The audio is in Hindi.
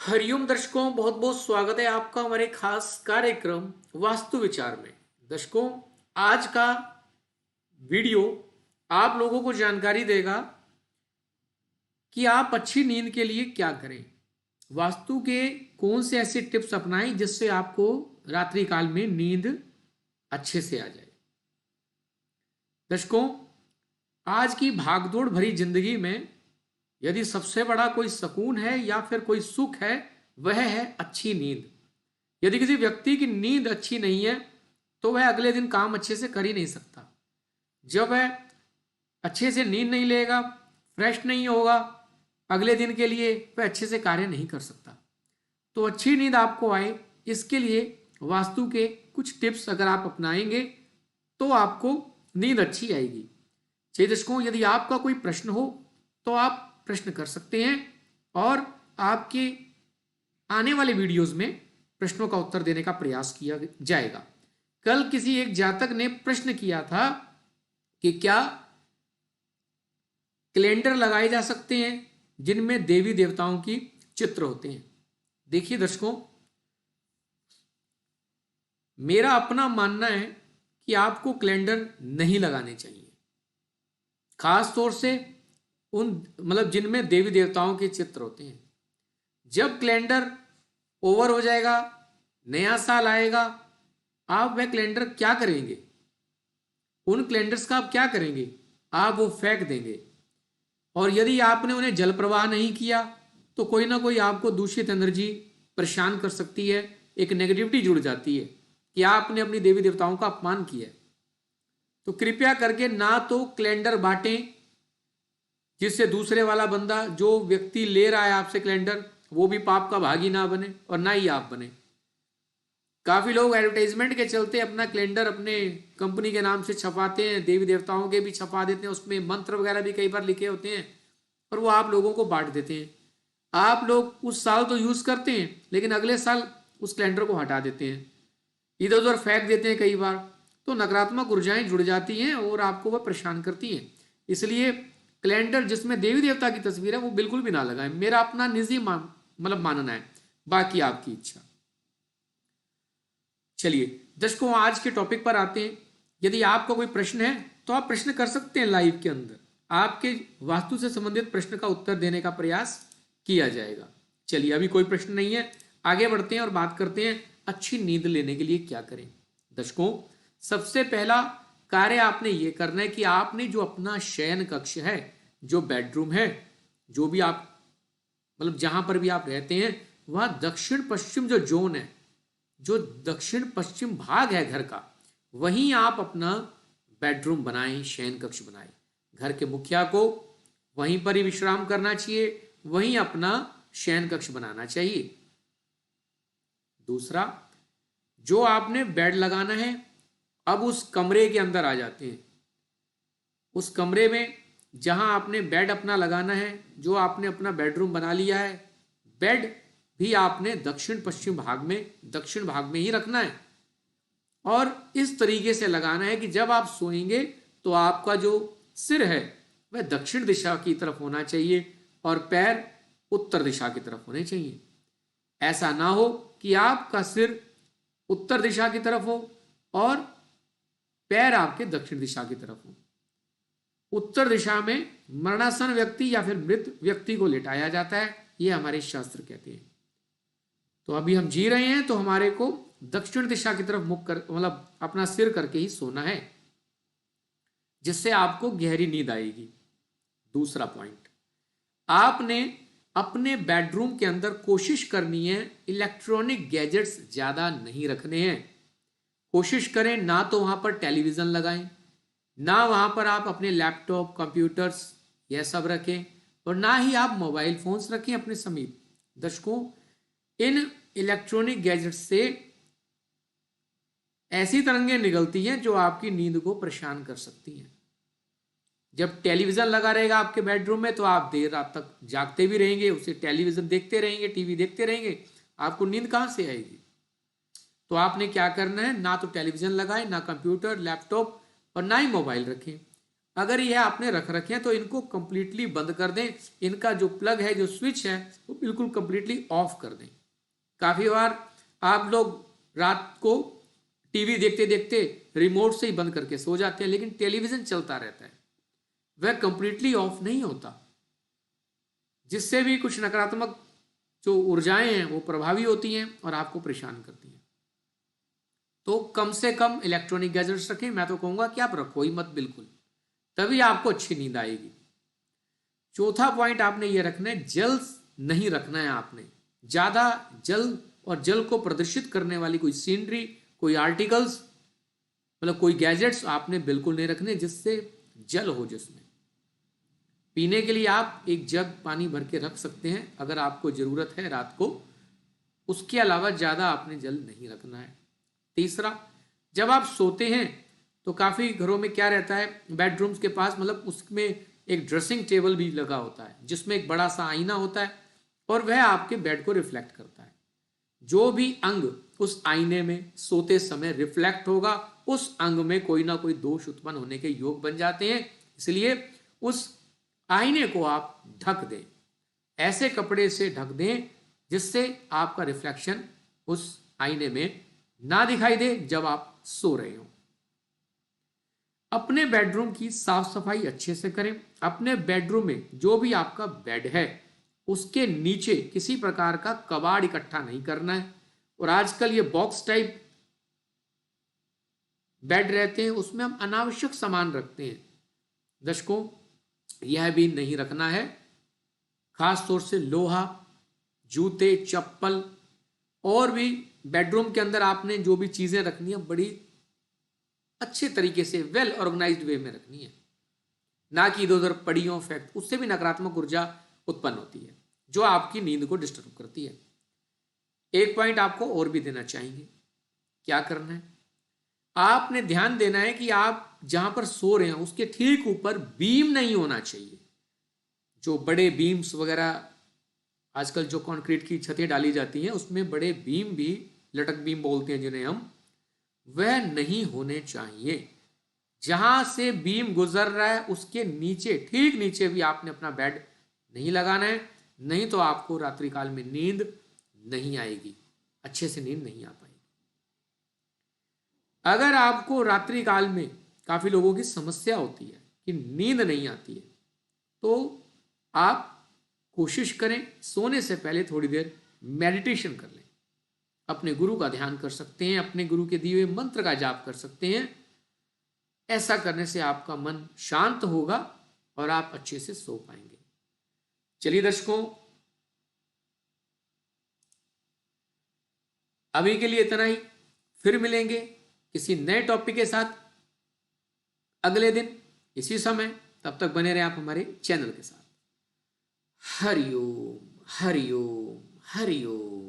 हरिओम दर्शकों, बहुत बहुत स्वागत है आपका हमारे खास कार्यक्रम वास्तु विचार में। दर्शकों, आज का वीडियो आप लोगों को जानकारी देगा कि आप अच्छी नींद के लिए क्या करें। वास्तु के कौन से ऐसे टिप्स अपनाएं जिससे आपको रात्रि काल में नींद अच्छे से आ जाए। दर्शकों, आज की भागदौड़ भरी जिंदगी में यदि सबसे बड़ा कोई सुकून है या फिर कोई सुख है, वह है अच्छी नींद। यदि किसी व्यक्ति की नींद अच्छी नहीं है तो वह अगले दिन काम अच्छे से कर ही नहीं सकता। जब वह अच्छे से नींद नहीं लेगा, फ्रेश नहीं होगा, अगले दिन के लिए वह अच्छे से कार्य नहीं कर सकता। तो अच्छी नींद आपको आए, इसके लिए वास्तु के कुछ टिप्स अगर आप अपनाएंगे तो आपको नींद अच्छी आएगी। चलिए दर्शकों, यदि आपका कोई प्रश्न हो तो आप प्रश्न कर सकते हैं और आपके आने वाले वीडियोस में प्रश्नों का उत्तर देने का प्रयास किया जाएगा। कल किसी एक जातक ने प्रश्न किया था कि क्या कैलेंडर लगाए जा सकते हैं जिनमें देवी देवताओं की चित्र होते हैं। देखिए दर्शकों, मेरा अपना मानना है कि आपको कैलेंडर नहीं लगाने चाहिए, खास तौर से उन जिनमें देवी देवताओं के चित्र होते हैं। जब कैलेंडर ओवर हो जाएगा, नया साल आएगा, आप वह कैलेंडर क्या करेंगे? उन कैलेंडर्स का आप क्या करेंगे? आप वो फेंक देंगे। और यदि आपने उन्हें जल प्रवाह नहीं किया तो कोई ना कोई आपको दूषित एनर्जी परेशान कर सकती है, एक नेगेटिविटी जुड़ जाती है कि आपने अपनी देवी देवताओं का अपमान किया है। तो कृपया करके ना तो कैलेंडर बांटें जिससे दूसरे वाला बंदा, जो व्यक्ति ले रहा है आपसे कैलेंडर, वो भी पाप का भागी ना बने और ना ही आप बने। काफी लोग एडवर्टाइजमेंट के चलते अपना कैलेंडर अपने कंपनी के नाम से छपाते हैं, देवी देवताओं के भी छपा देते हैं, उसमें मंत्र वगैरह भी कई बार लिखे होते हैं और वो आप लोगों को बांट देते हैं। आप लोग उस साल तो यूज करते हैं लेकिन अगले साल उस कैलेंडर को हटा देते हैं, इधर उधर फेंक देते हैं कई बार। तो नकारात्मक ऊर्जाएं जुड़ जाती हैं और आपको वह परेशान करती हैं। इसलिए कैलेंडर जिसमें देवी देवता की तस्वीर है वो बिल्कुल भी ना लगाएं। मेरा अपना निजी मानना है, बाकी आपकी इच्छा। चलिए दर्शकों, आज के टॉपिक पर आते हैं। यदि आपका कोई प्रश्न है तो आप प्रश्न कर सकते हैं, लाइव के अंदर आपके वास्तु से संबंधित प्रश्न का उत्तर देने का प्रयास किया जाएगा। चलिए, अभी कोई प्रश्न नहीं है, आगे बढ़ते हैं और बात करते हैं अच्छी नींद लेने के लिए क्या करें। दर्शकों, सबसे पहला कार्य आपने ये करना है कि आपने जो अपना शयन कक्ष है, जो बेडरूम है, जो भी आप जहां पर भी आप रहते हैं, वह दक्षिण पश्चिम जो जोन है, जो दक्षिण पश्चिम भाग है घर का, वहीं आप अपना बेडरूम बनाएं, शयन कक्ष बनाएं। घर के मुखिया को वहीं पर ही विश्राम करना चाहिए, वहीं अपना शयन कक्ष बनाना चाहिए। दूसरा, जो आपने बेड लगाना है, अब उस कमरे के अंदर आ जाते हैं। उस कमरे में जहां आपने बेड अपना लगाना है, जो आपने अपना बेडरूम बना लिया है, बेड भी आपने दक्षिण पश्चिम भाग में, दक्षिण भाग में ही रखना है और इस तरीके से लगाना है कि जब आप सोएंगे तो आपका जो सिर है वह दक्षिण दिशा की तरफ होना चाहिए और पैर उत्तर दिशा की तरफ होने चाहिए। ऐसा ना हो कि आपका सिर उत्तर दिशा की तरफ हो और पैर आपके दक्षिण दिशा की तरफ हो। उत्तर दिशा में मरणासन व्यक्ति या फिर मृत व्यक्ति को लिटाया जाता है, यह हमारे शास्त्र कहते हैं। तो अभी हम जी रहे हैं तो हमारे को दक्षिण दिशा की तरफ मुख कर, अपना सिर करके ही सोना है, जिससे आपको गहरी नींद आएगी। दूसरा पॉइंट, आपने अपने बेडरूम के अंदर कोशिश करनी है इलेक्ट्रॉनिक गैजेट्स ज्यादा नहीं रखने हैं। कोशिश करें ना तो वहां पर टेलीविजन लगाएं, ना वहां पर आप अपने लैपटॉप, कंप्यूटर्स यह सब रखें, और ना ही आप मोबाइल फोन्स रखें अपने समीप। दर्शकों, इन इलेक्ट्रॉनिक गैजेट्स से ऐसी तरंगें निकलती हैं जो आपकी नींद को परेशान कर सकती हैं। जब टेलीविजन लगा रहेगा आपके बेडरूम में तो आप देर रात तक जागते भी रहेंगे, उसे टेलीविजन देखते रहेंगे, टीवी देखते रहेंगे, आपको नींद कहां से आएगी? तो आपने क्या करना है, ना तो टेलीविजन लगाएं, ना कंप्यूटर, लैपटॉप और ना ही मोबाइल रखें। अगर यह आपने रख रखे हैं तो इनको कंप्लीटली बंद कर दें। इनका जो प्लग है, जो स्विच है, वो बिल्कुल कंप्लीटली ऑफ कर दें। काफ़ी बार आप लोग रात को टीवी देखते देखते रिमोट से ही बंद करके सो जाते हैं, लेकिन टेलीविज़न चलता रहता है, वह कंप्लीटली ऑफ नहीं होता, जिससे भी कुछ नकारात्मक जो ऊर्जाएं हैं वो प्रभावी होती हैं और आपको परेशान करती हैं। तो कम से कम इलेक्ट्रॉनिक गैजेट्स रखें। मैं तो कहूँगा कि आप रखो ही मत बिल्कुल, तभी आपको अच्छी नींद आएगी। चौथा पॉइंट आपने ये रखना है, जल नहीं रखना है आपने। ज़्यादा जल और जल को प्रदर्शित करने वाली कोई सीनरी, कोई आर्टिकल्स, मतलब कोई गैजेट्स आपने बिल्कुल नहीं रखने जिससे जल हो। जिसमें पीने के लिए आप एक जग पानी भर के रख सकते हैं अगर आपको ज़रूरत है रात को, उसके अलावा ज़्यादा आपने जल नहीं रखना है। तीसरा, जब आप सोते हैं तो काफ़ी घरों में क्या रहता है, बेडरूम्स के पास मतलब उसमें एक ड्रेसिंग टेबल भी लगा होता है जिसमें एक बड़ा सा आईना होता है और वह आपके बेड को रिफ्लेक्ट करता है। जो भी अंग उस आईने में सोते समय रिफ्लेक्ट होगा, उस अंग में कोई ना कोई दोष उत्पन्न होने के योग बन जाते हैं। इसलिए उस आईने को आप ढक दें, ऐसे कपड़े से ढक दें जिससे आपका रिफ्लेक्शन उस आईने में ना दिखाई दे जब आप सो रहे हो। अपने बेडरूम की साफ सफाई अच्छे से करें। अपने बेडरूम में जो भी आपका बेड है उसके नीचे किसी प्रकार का कबाड़ इकट्ठा नहीं करना है। और आजकल ये बॉक्स टाइप बेड रहते हैं, उसमें हम अनावश्यक सामान रखते हैं। दर्शकों, यह भी नहीं रखना है। खास तौर से लोहा, जूते, चप्पल और भी बेडरूम के अंदर आपने जो भी चीजें रखनी है बड़ी अच्छे तरीके से वेल ऑर्गेनाइज्ड वे में रखनी है, ना कि इधर उधर पड़ी हो फैक्ट। उससे भी नकारात्मक ऊर्जा उत्पन्न होती है जो आपकी नींद को डिस्टर्ब करती है। एक पॉइंट आपको और भी देना चाहेंगे। क्या करना है, आपने ध्यान देना है कि आप जहां पर सो रहे हैं उसके ठीक ऊपर बीम नहीं होना चाहिए। जो बड़े बीम्स वगैरह आजकल जो कंक्रीट की छतें डाली जाती हैं उसमें बड़े बीम भी, लटक बीम बोलते हैं जिन्हें हम, वह नहीं होने चाहिए। जहां से बीम गुजर रहा है उसके नीचे, ठीक नीचे भी आपने अपना बेड नहीं लगाना है, नहीं तो आपको रात्रि काल में नींद नहीं आएगी, अच्छे से नींद नहीं आ पाएगी। अगर आपको रात्रि काल में काफी लोगों की समस्या होती है कि नींद नहीं आती है, तो आप कोशिश करें सोने से पहले थोड़ी देर मेडिटेशन कर लें। अपने गुरु का ध्यान कर सकते हैं, अपने गुरु के दिए हुए मंत्र का जाप कर सकते हैं। ऐसा करने से आपका मन शांत होगा और आप अच्छे से सो पाएंगे। चलिए दर्शकों, अभी के लिए इतना ही। फिर मिलेंगे किसी नए टॉपिक के साथ अगले दिन इसी समय। तब तक बने रहे आप हमारे चैनल के साथ। हरिओम हरिओम हरिओम।